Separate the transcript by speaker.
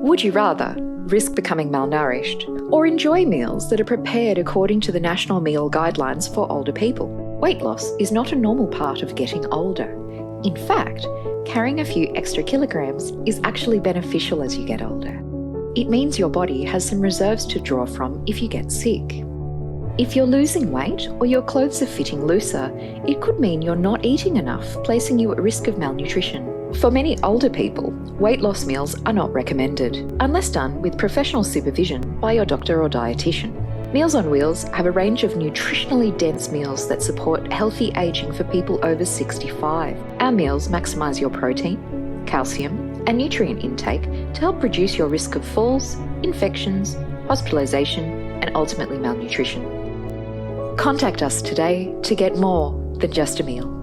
Speaker 1: Would you rather risk becoming malnourished or enjoy meals that are prepared according to the National Meal Guidelines for older people? Weight loss is not a normal part of getting older. In fact, carrying a few extra kilograms is actually beneficial as you get older. It means your body has some reserves to draw from if you get sick. If you're losing weight or your clothes are fitting looser, it could mean you're not eating enough, placing you at risk of malnutrition. For many older people, weight loss meals are not recommended, unless done with professional supervision by your doctor or dietitian. Meals on Wheels have a range of nutritionally dense meals that support healthy aging for people over 65. Our meals maximise your protein, calcium, and nutrient intake to help reduce your risk of falls, infections, hospitalisation, and ultimately malnutrition. Contact us today to get more than just a meal.